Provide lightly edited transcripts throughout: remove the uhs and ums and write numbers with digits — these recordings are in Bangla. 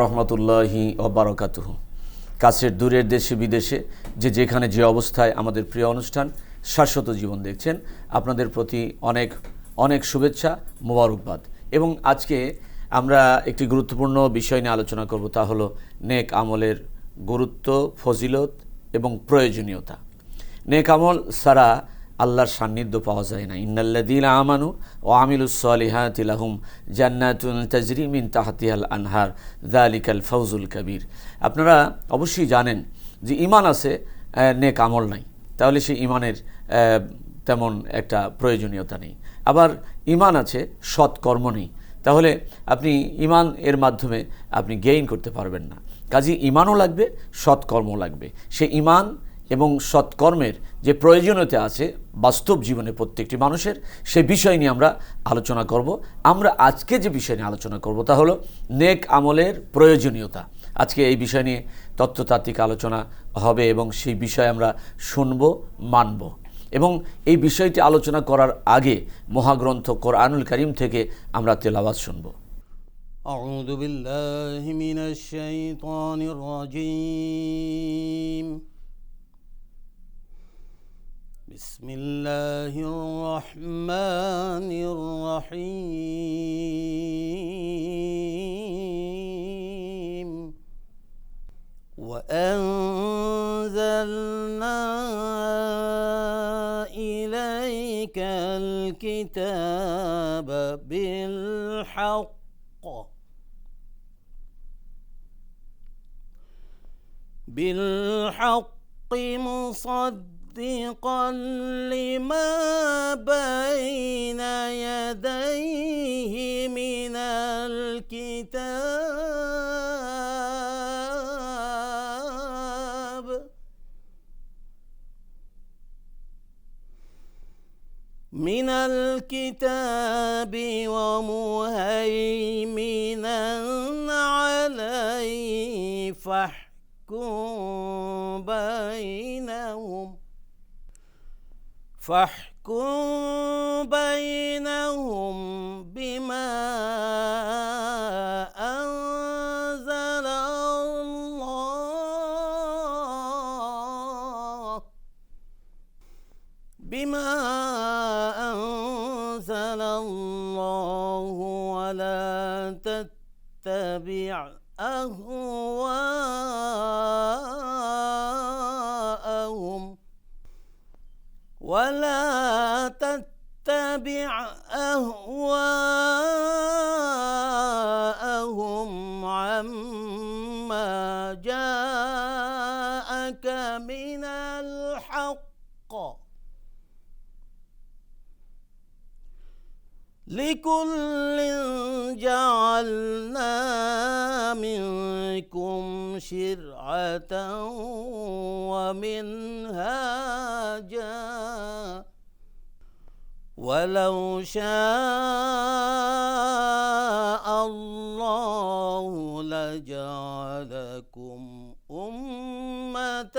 রহমতুল্লাহি ওয়া বারাকাতুহু। কাছের দূরের দেশে বিদেশে যেখানে যে অবস্থায় আমাদের প্রিয় অনুষ্ঠান শাশ্বত জীবন দেখছেন, আপনাদের প্রতি অনেক অনেক শুভেচ্ছা, মোবারকবাদ। এবং আজকে আমরা একটি গুরুত্বপূর্ণ বিষয় নিয়ে আলোচনা করব, তা হলো নেক আমলের গুরুত্ব, ফজিলত এবং প্রয়োজনীয়তা। নেক আমল ছাড়া আল্লাহর সান্নিধ্য পাওয়া যায় না। ইন্নাল্লাযীনা আমানু ওয়া আমিলুস সলিহাতি লাহুম জান্নাতুন তাজরি মিন তাহতিহাল আনহার যালিকাল ফাউজুল কাবীর। আপনারা অবশ্যই জানেন যে ঈমান আছে, নেক আমল নাই, তাহলে সেই ঈমানের তেমন একটা প্রয়োজনীয়তা নেই। আবার ঈমান আছে, সৎকর্ম নেই, তাহলে আপনি ঈমান এর মাধ্যমে আপনি গেইন করতে পারবেন না। কাজেই ঈমানও লাগবে, সৎকর্মও লাগবে। সেই ঈমান এবং সৎকর্মের যে প্রয়োজনীয়তা আছে বাস্তব জীবনে প্রত্যেকটি মানুষের, সেই বিষয় নিয়ে আমরা আলোচনা করব। আমরা আজকে যে বিষয় নিয়ে আলোচনা করব তা হলো নেক আমলের প্রয়োজনীয়তা। আজকে এই বিষয় নিয়ে তত্ত্বতাত্ত্বিক আলোচনা হবে এবং সেই বিষয় আমরা শুনব, মানব। এবং এই বিষয়টি আলোচনা করার আগে মহাগ্রন্থ কোরআনুল কারীম থেকে আমরা তেলাওয়াত শুনব। আউযু বিল্লাহি মিনাশ শাইতানির রাজীম। বিসমিল্লাহির রহমানির রহিম। ওয়া আনজালনা ইলাইকাল কিতাবা বিল হক بالحق مصدقا لما بين يديه من الكتاب ومهيمنا عليه فاحكم بينهم بما أنزل الله ولا تتبع أهواءهم عما جاءك من الحق. لكل جعلنا منكم شرعة ومنهاجا ولو شاء الله لجعلكم أمة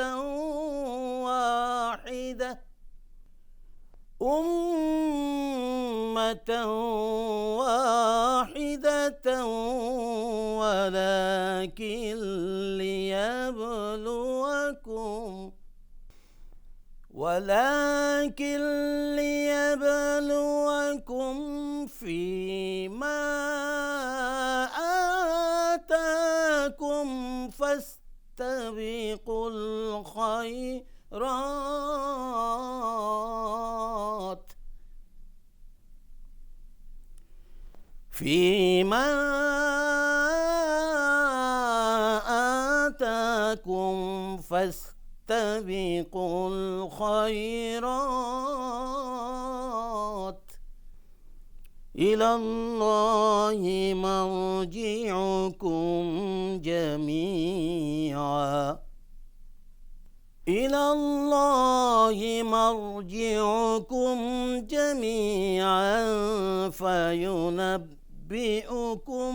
واحدة ولكن ليبلوكم فيما آتاكم فاستبقوا الخيرات فيما آتاكم فاستبقوا الخيرات إلى الله مرجعكم جميعا فينبئكم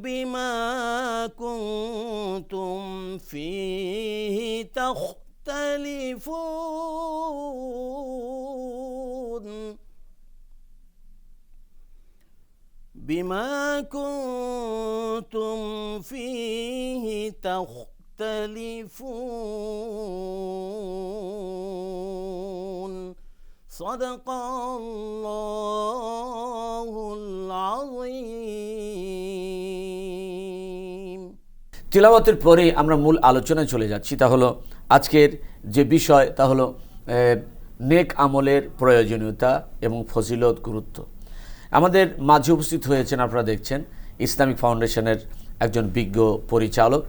بما كنتم فيه تختلفون بما كنتم فيه تختلفون صدق الله العظيم তিলাওয়াতের পরে আমরা মূল আলোচনায় চলে যাচ্ছি। তা হলো আজকের যে বিষয়, তা হলো নেক আমলের প্রয়োজনীয়তা এবং ফজিলত, গুরুত্ব। আমাদের মাঝে উপস্থিত হয়েছেন, আপনারা দেখছেন, ইসলামিক ফাউন্ডেশনের একজন বিজ্ঞ পরিচালক,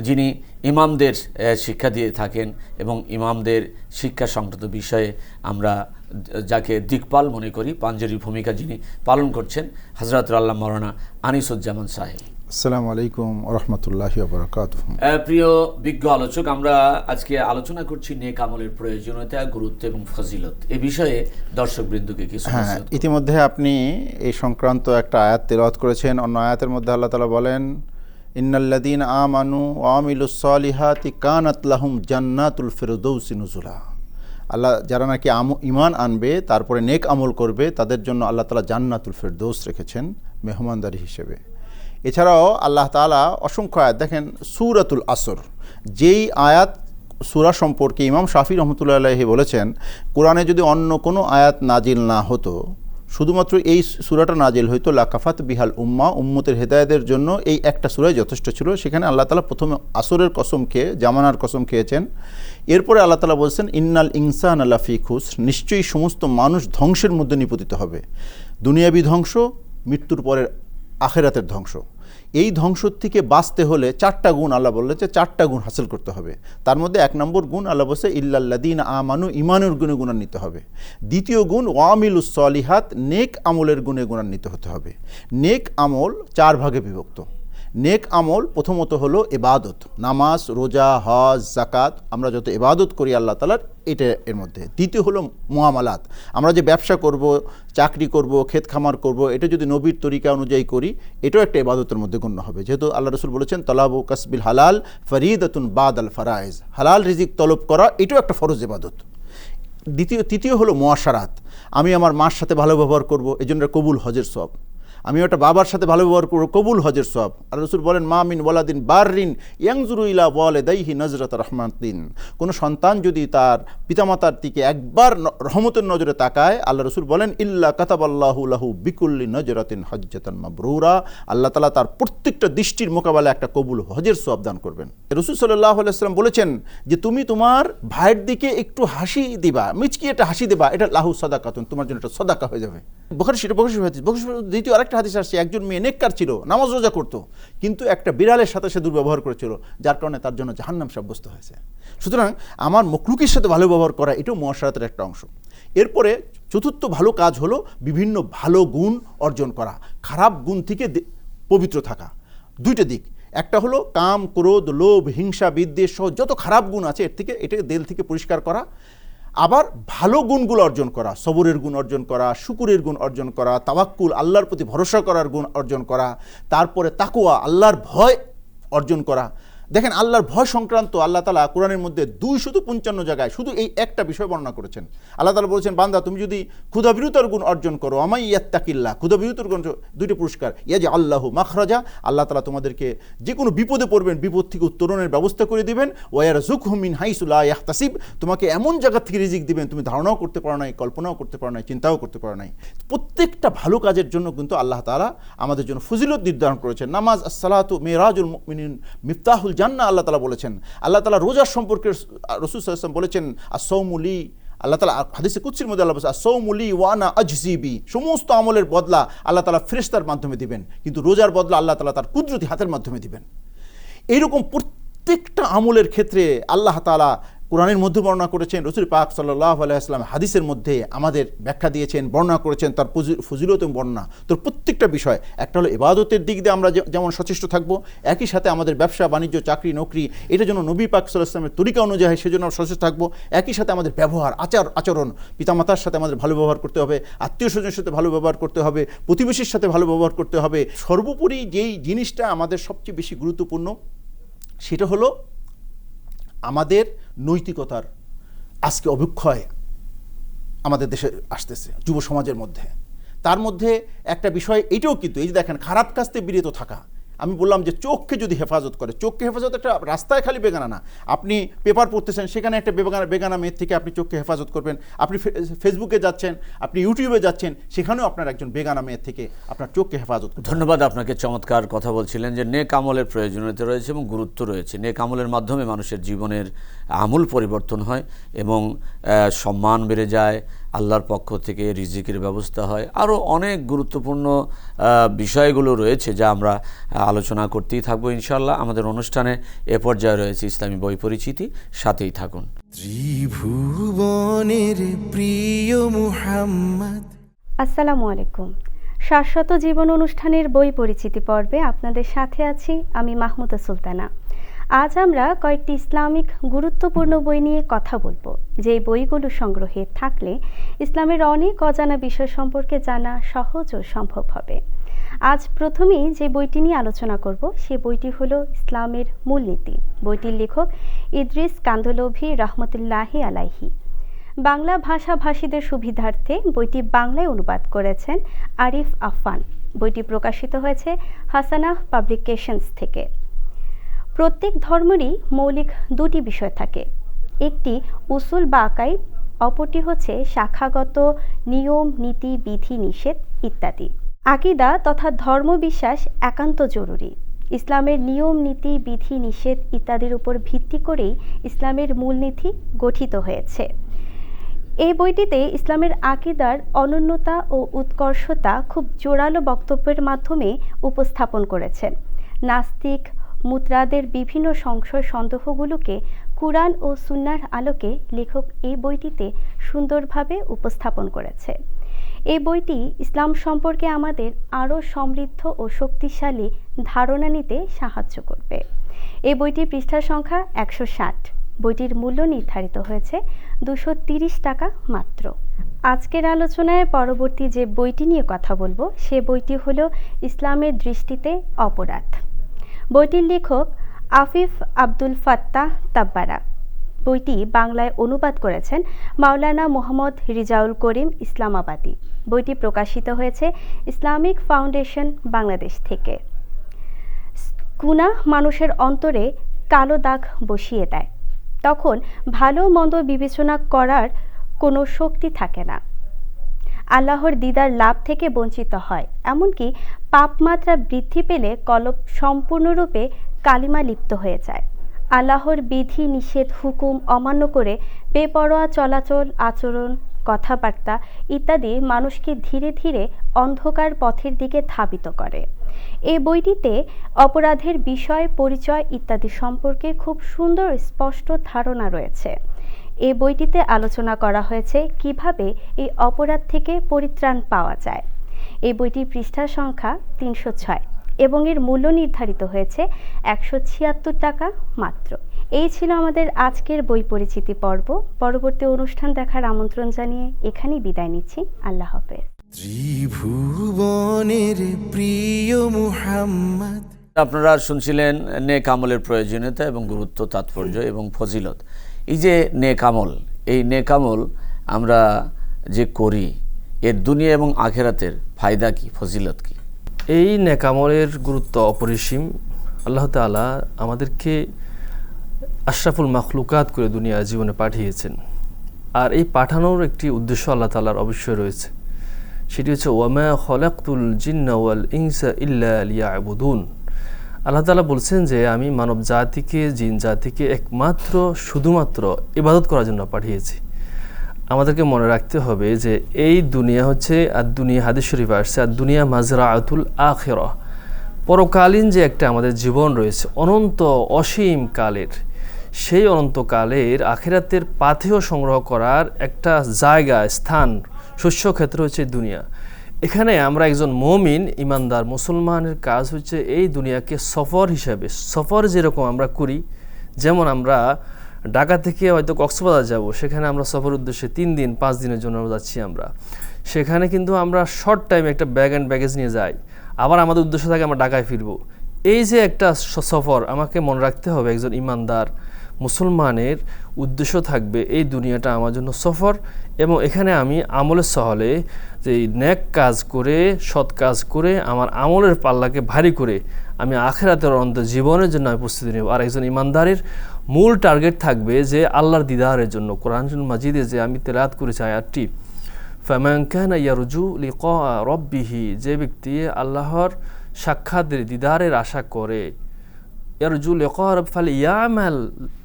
যিনি ইমামদের শিক্ষা দিয়ে থাকেন এবং ইমামদের শিক্ষা সংক্রান্ত বিষয়ে আমরা যাকে দিকপাল মনে করি, পাঞ্জেরির ভূমিকা যিনি পালন করছেন, হযরত আল্লামা মাওলানা আনিসুজ্জামান সাহেব। আসসালামু আলাইকুম ওয়া রাহমাতুল্লাহি ওয়া বারাকাতুহু। প্রিয় বিজ্ঞ আলোচক, আমরা আজকে আলোচনা করছি নেক আমলের প্রয়োজনীয়তা, গুরুত্ব এবং ফজিলত। এই বিষয়ে দর্শকবৃন্দকে কিছু ইতিমধ্যে আপনি এই সংক্রান্ত একটা আয়াত তেলাওয়াত করেছেন। অন্য আয়াতের মধ্যে আল্লাহ তাআলা বলেন, ইন্নাল্লাযীনা আমানু ওয়া আমিলুস সালিহাতি কানাত লাহুম জান্নাতুল ফিরদাউসি নুজুলা। আল্লাহ যারা নাকি ঈমান আনবে, তারপরে নেক আমল করবে, তাদের জন্য আল্লাহ তাআলা জান্নাতুল ফিরদাউস রেখেছেন মেহমানদারি হিসেবে। এছাড়াও আল্লাহ তাআলা অসংখ্য আয়াত, দেখেন সূরাতুল আসর, যেই আয়াত সূরা সম্পর্কে ইমাম শাফি রহমতুল্লাহ আলাইহি বলেছেন, কোরআনে যদি অন্য কোনো আয়াত নাজিল না হতো, শুধুমাত্র এই সূরাটা নাজিল হইতো, লাকাফাত বিহাল উম্মাহ, উম্মতের হেদায়েতের জন্য এই একটা সূরাই যথেষ্ট ছিল। সেখানে আল্লাহ তাআলা প্রথমে আসরের কসম খেয়ে, জামানার কসম খেয়েছেন। এরপরে আল্লাহ তাআলা বলছেন, ইন্নাল ইনসানা লাফি খুসর, নিশ্চয়ই সমস্ত মানুষ ধ্বংসের মধ্যে নিপতিত হবে। দুনিয়াবি ধ্বংস, মৃত্যুর পরের আখিরাতের ধ্বংস। এই ধ্বংস থেকে বাঁচতে হলে 4টা গুণ আল্লাহ বললেন যে 4টা গুণ হাসিল করতে হবে। তার মধ্যে 1 নম্বর গুণ আল্লাহ বলছে ইল্লাল্লাযীনা আমানু, ঈমানের গুণে গুণান্বিত হবে। দ্বিতীয় গুণ ওয়ামিলুস সলিহাত, নেক আমলের গুণে গুণান্বিত হতে হবে। নেক আমল 4 ভাগে বিভক্ত। নেক আমল প্রথমত হলো ইবাদত, নামাজ, রোজা, হজ, যাকাত, আমরা যত ইবাদত করি আল্লাহ তাআলার, এটা এর মধ্যে। দ্বিতীয় হলো মুআমালাত, আমরা যে ব্যবসা করব, চাকরি করব, ক্ষেত খামার করব, এটা যদি নবীর তরিকা অনুযায়ী করি, এটাও একটা ইবাদতের মধ্যে গণ্য হবে। যেহেতু আল্লাহ রাসূল বলেছেন, তলাবু কাসবিল হালাল ফরিদাতুন বাদাল ফারায়েজ, হালাল রিজিক তলব করা এটাও একটা ফরজ ইবাদত। তৃতীয় হলো মুআশারাত, আমি আমার মার সাথে ভালো ব্যবহার করব, এজন্য কবুল হজের সওয়াব। আমি একটা বাবার সাথে ভালো ব্যবহার করব, কবুল হজের সওয়াব। আর রাসূল বলেন, মা মিন ওয়ালাদিন বাররিন ইয়ানজুরু ইলা ওয়ালিদাইহি নজরাত রাহমাতিন, কোন সন্তান যদি তার পিতামাতার দিকে একবার রহমতের নজরে তাকায়, আল্লাহ রাসূল বলেন, ইল্লা কাতাবাল্লাহু লাহু বিকুল্লি নজরাতিন হজ্জাতান মাবরুরা, আল্লাহ তাআলা তার প্রত্যেকটা দৃষ্টির মোকাবেলায় একটা কবুল হজের সওয়াব দান করবেন। রাসূল সাল্লাল্লাহু আলাইহি ওয়াসাল্লাম বলেছেন যে তুমি তোমার ভাইয়ের দিকে একটু হাসি দিবা, মিচকি একটা হাসি দিবা, এটা লাহু সাদাকাতুন, তোমার জন্য এটা সাদাকা হয়ে যাবে। বুখারী দ্বিতীয় আরেকটা হাদিস আসছে, একজন মেয়ে নেককার ছিল, নামাজ রোজা করতো, কিন্তু একটা বিড়ালের সাথে সে দুর্ব্যবহার করেছিল, যার কারণে তার জন্য জাহান্নাম সাব্যস্ত হয়েছে। সুতরাং আমার মখলুকের সাথে ভালো ব্যবহার করা এটাও মুআশারাতের একটা অংশ। এরপরে চতুর্থ ভালো কাজ হলো বিভিন্ন ভালো গুণ অর্জন করা, খারাপ গুণ থেকে পবিত্র থাকা। 2টা দিক, একটা হলো কাম, ক্রোধ, লোভ, হিংসা, বিদ্বেষ সহ যত খারাপ গুণ আছে এটাকে দিল থেকে পরিষ্কার করা। আবার ভালো গুণগুলো অর্জন করা, সবরের গুণ অর্জন করা, শুকুরের গুণ অর্জন করা, তাওয়াক্কুল, আল্লাহর প্রতি ভরসা করার গুণ অর্জন করা, তারপরে তাকওয়া, আল্লাহর ভয় অর্জন করা। দেখেন, আল্লাহর ভয় সংক্রান্ত আল্লাহ তাআলা কোরআনের মধ্যে 255 জায়গায় শুধু এই একটা বিষয় বর্ণনা করেছেন। আল্লাহ তাআলা বলেছেন, বান্দা তুমি যদি ক্ষুধাবিরতার গুণ অর্জন করো, আমাই ইয়াত্তাকিল্লাহ, ক্ষুধাবিরতার গুণ 2টি পুরস্কার, ইয়াজআল্লাহু মাখরাজা, আল্লাহ তাআলা তোমাদেরকে যে কোনো বিপদে পড়বেন বিপদ থেকে উত্তরণের ব্যবস্থা করে দিবেন, ওয়ারযুকহু মিন হাইসু লা ইয়াহতাসিব, তোমাকে এমন জায়গা থেকে রিজিক দিবেন তুমি ধারণাও করতে পারো নাই, কল্পনাও করতে পারো নাই, চিন্তাও করতে পারো নাই। প্রত্যেকটা ভালো কাজের জন্য কিন্তু আল্লাহ তাআলা আমাদের জন্য ফজিলত নির্ধারণ করেছেন। নামাজ, আসসালাতু মিরাজুল মুমিনিন মিফতাহুল জান্নাহ, আল্লাহ তাআলা বলেছেন। আল্লাহ তাআলা রোজার সম্পর্কে রাসূল সাল্লাল্লাহু আলাইহি ওয়াসাল্লাম বলেছেন, আস-সাওমু লি, আল্লাহ তাআলা হাদিসে কুদসির মধ্যে আল্লাহ বলেছেন, আস-সাওমু লি ওয়া আনা আজজি বি, সমস্ত আমলের বদলা আল্লাহ তাআলা ফেরেশতার মাধ্যমে দিবেন, কিন্তু রোজার বদলা আল্লাহ তাআলা তার কুদরতি হাতের মাধ্যমে দিবেন। এইরকম প্রত্যেকটা আমলের ক্ষেত্রে আল্লাহ তাআলা কোরআনের মধ্যে বর্ণনা করেছেন, রাসূল পাক সাল্লাল্লাহু আলাইহি ওয়াসাল্লাম হাদিসের মধ্যে আমাদের ব্যাখ্যা দিয়েছেন, বর্ণনা করেছেন তার ফজিলত এবং বর্ণনা। তো প্রত্যেকটা বিষয়, একটা হলো ইবাদতের দিক দিয়ে আমরা যেমন সচেষ্ট থাকব, একই সাথে আমাদের ব্যবসা বাণিজ্য, চাকরি, নকরি, এটা যেন নবী পাক সাল্লাল্লাহু আলাইহি ওয়াসাল্লামের তরিকা অনুযায়ী সেজন্য আমরা সচেষ্ট থাকবো। একই সাথে আমাদের ব্যবহার, আচরণ, পিতামাতার সাথে আমাদের ভালো ব্যবহার করতে হবে, আত্মীয় স্বজনের সাথে ভালো ব্যবহার করতে হবে, প্রতিবেশীর সাথে ভালো ব্যবহার করতে হবে। সর্বোপরি যেই জিনিসটা আমাদের সবচেয়ে বেশি গুরুত্বপূর্ণ, সেটা হলো আমাদের নৈতিকতার আজকে অবক্ষয় আমাদের দেশে আসতেছে যুব সমাজের মধ্যে। তার মধ্যে একটা বিষয় এটাও কিন্তু, এই যে দেখেন, খারাপ কাজ থেকে বিরত থাকা। আমি বললাম যে চোখকে যদি হেফাজত করে, চোখকে হেফাজত একটা রাস্তায় খালি বেগানা না, আপনি পেপার পড়তেছেন সেখানে একটা বেগানা মেয়ের থেকে আপনি চোখকে হেফাজত করবেন, আপনি ফেসবুকে যাচ্ছেন, আপনি ইউটিউবে যাচ্ছেন, সেখানেও আপনার একজন বেগানা মেয়ের থেকে আপনার চোখকে হেফাজত করবেন। ধন্যবাদ আপনাকে। চমৎকার কথা বলছিলেন যে নেক আমলের প্রয়োজনীয়তা রয়েছে এবং গুরুত্ব রয়েছে। নেক আমলের মাধ্যমে মানুষের জীবনের আমূল পরিবর্তন হয় এবং সম্মান বেড়ে যায়, আল্লাহর পক্ষ থেকে রিজিকের ব্যবস্থা হয়, আরও অনেক গুরুত্বপূর্ণ বিষয়গুলো রয়েছে যা আমরা আলোচনা করতেই থাকবো ইনশাআল্লাহ। আমাদের অনুষ্ঠানে এ পর্যায়ে রয়েছে ইসলামী বই পরিচিতি, সাথেই থাকুন। ত্রিভুবনের প্রিয় মুহাম্মদ। আসসালামু আলাইকুম। শাশ্বত জীবন অনুষ্ঠানের বই পরিচিতি পর্বে আপনাদের সাথে আছি আমি মাহমুদা সুলতানা। আজ আমরা কয়েকটি ইসলামিক গুরুত্বপূর্ণ বই নিয়ে কথা বলবো, যে বইগুলো সংগ্রহে থাকলে ইসলামের অনেক অজানা বিষয় সম্পর্কে জানা সহজ ও সম্ভব হবে। আজ প্রথমেই যে বইটি নিয়ে আলোচনা করব সে বইটি হলো ইসলামের মূলনীতি। বইটির লেখক ইদ্রিস কান্দলভি রহমতুল্লাহি আলাইহি। বাংলা ভাষাভাষীদের সুবিধার্থে বইটি বাংলায় অনুবাদ করেছেন আরিফ আফফান। বইটি প্রকাশিত হয়েছে হাসানাহ পাবলিকেশনস থেকে। প্রত্যেক ধর্মেরই মৌলিক দুটি বিষয় থাকে, একটি উসুল বা আকাইদ, অপরটি হচ্ছে শাখাগত নিয়ম, নীতি, বিধি, নিষেধ ইত্যাদি। আকিদা তথা ধর্মবিশ্বাস একান্ত জরুরি। ইসলামের নিয়ম, নীতি, বিধি, নিষেধ ইত্যাদির উপর ভিত্তি করেই ইসলামের মূলনীতি গঠিত হয়েছে। এই বইটিতে ইসলামের আকিদার অনন্যতা ও উৎকর্ষতা খুব জোরালো বক্তব্যের মাধ্যমে উপস্থাপন করেছেন। নাস্তিক মুতরাদের বিভিন্ন সংশয় সন্দেহগুলোকে কুরআন ও সুন্নাহর আলোকে লেখক এই বইটিতে সুন্দরভাবে উপস্থাপন করেছে। এই বইটি ইসলাম সম্পর্কে আমাদের আরও সমৃদ্ধ ও শক্তিশালী ধারণা নিতে সাহায্য করবে। এই বইটির পৃষ্ঠা সংখ্যা 160। বইটির মূল্য নির্ধারিত হয়েছে 230 টাকা মাত্র। আজকের আলোচনায় পরবর্তী যে বইটি নিয়ে কথা বলবো সে বইটি হলো ইসলামের দৃষ্টিতে অপরাধ। বইটির লেখক আফিফ আব্দুল ফাত্তাহ তাব্বারা। বইটি বাংলায় অনুবাদ করেছেন মাওলানা মোহাম্মদ রিজাউল করিম ইসলামাবাদী। বইটি প্রকাশিত হয়েছে ইসলামিক ফাউন্ডেশন বাংলাদেশ থেকে। গুনাহ মানুষের অন্তরে কালো দাগ বসিয়ে দেয়, তখন ভালো মন্দ বিবেচনা করার কোনো শক্তি থাকে না। আল্লাহর দিদার লাভ থেকে বঞ্চিত হয়, এমনকি পাপমাত্রা বৃদ্ধি পেলে কলব সম্পূর্ণরূপে কালিমা লিপ্ত হয়ে যায়। আল্লাহর বিধি নিষেধ হুকুম অমান্য করে বেপরোয়া চলাচল, আচরণ, কথাবার্তা ইত্যাদি মানুষকে ধীরে ধীরে অন্ধকার পথের দিকে ধাবিত করে। এই বইটিতে অপরাধের বিষয়, পরিচয় ইত্যাদি সম্পর্কে খুব সুন্দর স্পষ্ট ধারণা রয়েছে। এই বইটিতে আলোচনা করা হয়েছে কিভাবে এই অপরাধ থেকে পরিত্রাণ পাওয়া যায়। এই বইটির পৃষ্ঠা সংখ্যা 306 এবং এর মূল্য নির্ধারিত হয়েছে 176 টাকা মাত্র। এই ছিল আমাদের আজকের বই পরিচিতি পর্ব। পরবর্তী অনুষ্ঠান দেখার আমন্ত্রণ জানিয়ে এখানেই বিদায় নিচ্ছি। আল্লাহ হাফেজ। ত্রিভুবনের প্রিয় মুহাম্মদ। আপনারা শুনছিলেন নেক আমলের প্রয়োজনীয়তা এবং গুরুত্ব, তাৎপর্য এবং ফজিলত। এই যে নেক আমল, এই নেক আমল আমরা যে করি এর দুনিয়া এবং আখেরাতের ফায়দা কি, ফজিলত কি? এই নেক আমলের গুরুত্ব অপরিসীম। আল্লাহ তাআলা আমাদেরকে আশরাফুল মাখলুকাত করে দুনিয়া জীবনে পাঠিয়েছেন, আর এই পাঠানোর একটি উদ্দেশ্য আল্লাহ তাআলার অবশ্যই রয়েছে। সেটি হচ্ছে ওয়ামা খলাকতুল জিন্না ওয়াল ইনসা ইল্লা লিয়াবুদুন। আল্লাহ তাআলা বলছেন যে আমি মানব জাতিকে, জিন জাতিকে একমাত্র শুধুমাত্র ইবাদত করার জন্য পাঠিয়েছি। আমাদেরকে মনে রাখতে হবে যে এই দুনিয়া হচ্ছে আর দুনিয়া, হাদিস শরীফে আসছে আর দুনিয়া মাজরাআতুল আখিরাহ, পরকালীন যে একটা আমাদের জীবন রয়েছে অনন্ত অসীম কালের, সেই অনন্তকালের আখিরাতের পাথেয় সংগ্রহ করার একটা জায়গা, স্থান, শস্যক্ষেত্র হচ্ছে দুনিয়া। এখানে আমরা একজন মুমিন ইমানদার মুসলমানের কাজ হচ্ছে এই দুনিয়াকে সফর হিসাবে, সফর যেরকম আমরা করি, যেমন আমরা ঢাকা থেকে হয়তো কক্সবাজার যাব, সেখানে আমরা সফর উদ্দেশ্যে 3 দিন 5 দিনের জন্য যাচ্ছি আমরা, সেখানে কিন্তু আমরা শর্ট টাইমে একটা ব্যাগ অ্যান্ড ব্যাগেজ নিয়ে যাই, আবার আমাদের উদ্দেশ্য থাকে আমরা ঢাকায় ফিরবো। এই যে একটা সফর, আমাকে মনে রাখতে হবে একজন ইমানদার মুসলমানের উদ্দেশ্য থাকবে এই দুনিয়াটা আমার জন্য সফর, এবং এখানে আমি আমলের সহলে যে নেক কাজ করে, সৎ কাজ করে, আমার আমলের পাল্লাকে ভারী করে আমি আখিরাতের অন্তর জীবনের জন্য আমি প্রস্তুতি নেব। আর একজন ইমানদারের মূল টার্গেট থাকবে যে আল্লাহর দিদারের জন্য। কোরআন মাজিদে যে আমি তেলাওয়াত করেছি আয়াতটি, ফামান কানা ইয়ারজু লিকা রাব্বিহি, যে ব্যক্তি আল্লাহর সাক্ষাতের দিদারের আশা করে, ইয়ারজু লিকা রাব্বিহি ফালইয়ামাল,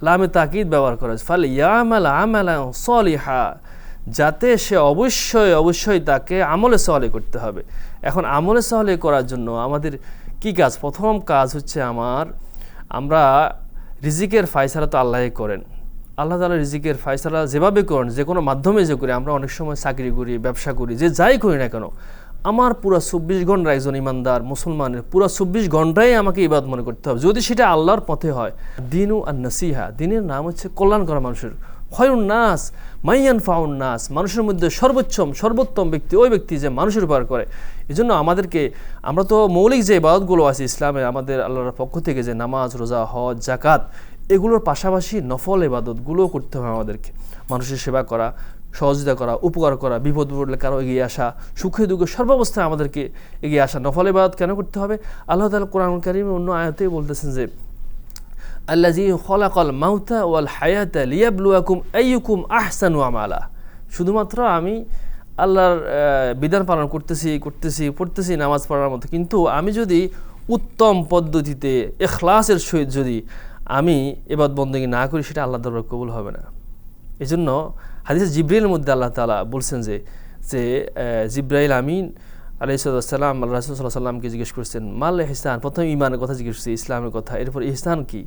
লামে তাকিদ ব্যবহার করা হয়েছে, ফালইয়ামাল আমালান সলিহা, যাতে সে অবশ্যই তাকে আমলে সহলে করতে হবে। এখন আমলে সহলে করার জন্য আমাদের কি কাজ? প্রথম কাজ হচ্ছে আমরা রিজিকের ফায়সালা তো আল্লাহই করেন। আল্লাহ তাআলা রিজিকের ফায়সালা যেভাবে করেন, যে কোনো মাধ্যমে যে করি, আমরা অনেক সময় চাকরি করি, ব্যবসা করি, যে যাই করি না কেন, আমার পুরো 24 ঘন্টা, একজন ইমানদার মুসলমানের পুরো 24 ঘন্টাই আমাকে ইবাদত মনে করতে হবে, যদি সেটা আল্লাহর পথে হয়। দিনু আন নাসিহা, দিনের নাম হচ্ছে কল্যাণ করা মানুষের। খয়রুন নাস মাইয়ানফাউন নাস, মানুষের মধ্যে সর্বোত্তম ব্যক্তি ওই ব্যক্তি যে মানুষের উপকার করে। এই জন্য আমরা তো মৌলিক যে ইবাদতগুলো আছে ইসলামে, আমাদের আল্লাহর পক্ষ থেকে যে নামাজ, রোজা, হজ, জাকাত, এগুলোর পাশাপাশি নফল ইবাদতগুলোও করতে হয় আমাদেরকে। মানুষের সেবা করা, সহযোগিতা করা, উপকার করা, বিপদ পড়লে কারো এগিয়ে আসা, সুখে দুঃখে সর্বাবস্থায় আমাদেরকে এগিয়ে আসা। নফল ইবাদত কেন করতে হবে? আল্লাহ তাআলা কোরআন কারীমে অন্য আয়াতেই বলতেছেন যে আল্লাযী খলাকাল মাউতা ওয়াল হায়াতা লিয়াবলুয়াকুম আইয়ুকুম আহসানু আমালা। শুধুমাত্র আমি আল্লাহর বিধান পালন পড়তেছি নামাজ পড়ার মতো, কিন্তু আমি যদি উত্তম পদ্ধতিতে ইখলাসের সহিত যদি আমি ইবাদত বন্দেগী না করি, সেটা আল্লাহর দরবারে কবুল হবে না। এই জন্য হাদিসে জিবরাইলের মধ্যে আল্লাহ তাআলা বলছেন যে জিবরাইল আমিন আলাইহিস সালাম আল্লাহ রাসূল সাল্লাল্লাহু আলাইহি ওয়াসাল্লামকে জিজ্ঞেস করছেন মাল ইহসান, প্রথমে ঈমানের কথা জিজ্ঞেস করছে, ইসলামের কথা, এরপর ইহসান কি?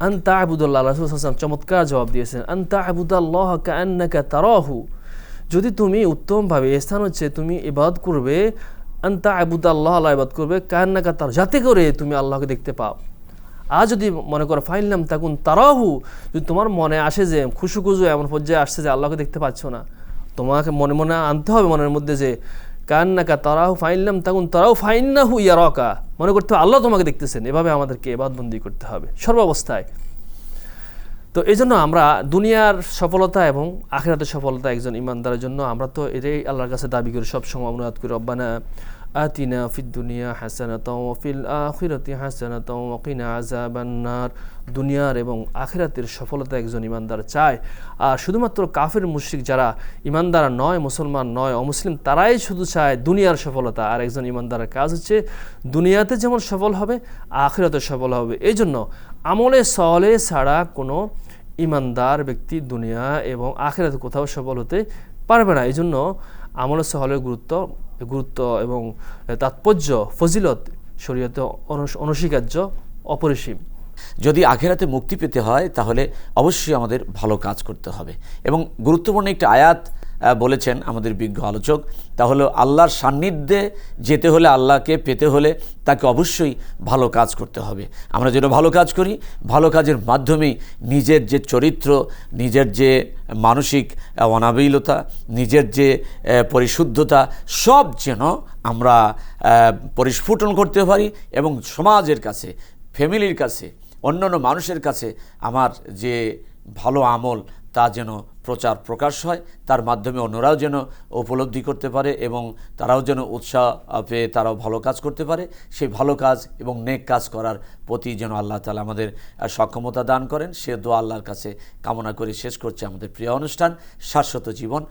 আনতা আবুদুল্লাহ, রাসূল সাল্লাল্লাহু আলাইহি ওয়াসাল্লাম চমৎকার জবাব দিয়েছেন, আনতা আবুদাল্লাহ কাআন্নাকা তারাহু, যদি তুমি উত্তমভাবে, ইহসান হচ্ছে তুমি ইবাদত করবে, আনতা আবুদাল্লাহ, আল্লাহ ইবাদত করবে, কাআন্নাকা তারাহু, যাতে করে তুমি আল্লাহকে দেখতে পাও। আর যদি মনে করো ফাইলাম তাকুন তারাহু, যদি তোমার মনে আসে যে খুশু এমন পর্যায়ে আসছে যে আল্লাহকে দেখতে পাচ্ছ না, তোমাকে মনে আনতে হবে মনের মধ্যে যে কান্নাকা তারাহু ফাইলাম তাকুন তারাহু ফাইন্নাহু ইয়ারাকা, মনে করতে হবে আল্লাহ তোমাকে দেখতেছেন। এভাবে আমাদেরকে ইবাদতবন্দি করতে হবে সর্বাবস্থায়। তো এই জন্য আমরা দুনিয়ার সফলতা এবং আখিরাতের সফলতা একজন ইমানদারের জন্য আমরা তো এটাই আল্লাহর কাছে দাবি করি, সবসময় অনুরোধ করি, রব্বানা আতিনা ফিদ দুনিয়া হাসানাতাও ওয়া ফিল আখিরাতি হাসানাতাও ওয়া কিনা আযাবান নার। দুনিয়ার এবং আখিরাতের সফলতা একজন ইমানদার চায়। আর শুধুমাত্র কাফির মুশরিক যারা ইমানদার নয়, মুসলমান নয়, অমুসলিম, তারাই শুধু চায় দুনিয়ার সফলতা। আর একজন ইমানদারের কাজ হচ্ছে দুনিয়াতে যেমন সফল হবে, আখিরাতে সফল হবে। এই জন্য আমলে সলে ছাড়া কোনো ইমানদার ব্যক্তি দুনিয়া এবং আখিরাতে কোথাও সফল হতে পারবে না। এই জন্য আমলে সহলের গুরুত্ব এবং তাৎপর্য, ফজিলত শরীয়তে অনস্বীকার্য, অপরিসীম। যদি আখিরাতে মুক্তি পেতে হয় তাহলে অবশ্যই আমাদের ভালো কাজ করতে হবে। এবং গুরুত্বপূর্ণ একটা আয়াত বলেছেন আমাদের বিজ্ঞ আলোচক, তা হলো আল্লাহর সান্নিধ্যে যেতে হলে, আল্লাহকে পেতে হলে তাকে অবশ্যই ভালো কাজ করতে হবে। আমরা যেন ভালো কাজ করি, ভালো কাজের মাধ্যমেই নিজের যে চরিত্র, নিজের যে মানসিক অনাবিলতা, নিজের যে পরিশুদ্ধতা, সব যেন আমরা পরিস্ফুটন করতে পারি এবং সমাজের কাছে, ফ্যামিলির কাছে, অন্যান্য মানুষের কাছে আমার যে ভালো আমল তা যেন প্রচার প্রকাশ হয়, তার মাধ্যমে অন্যরাও যেন উপলব্ধি করতে পারে এবং তারাও যেন উৎসাহ পেয়ে তারাও ভালো কাজ করতে পারে। সেই ভালো কাজ এবং নেক কাজ করার প্রতি যেন আল্লাহ তাআলা আমাদের সক্ষমতা দান করেন, সে দোয়া আল্লাহর কাছে কামনা করে শেষ করছে আমাদের প্রিয় অনুষ্ঠান শাশ্বত জীবন।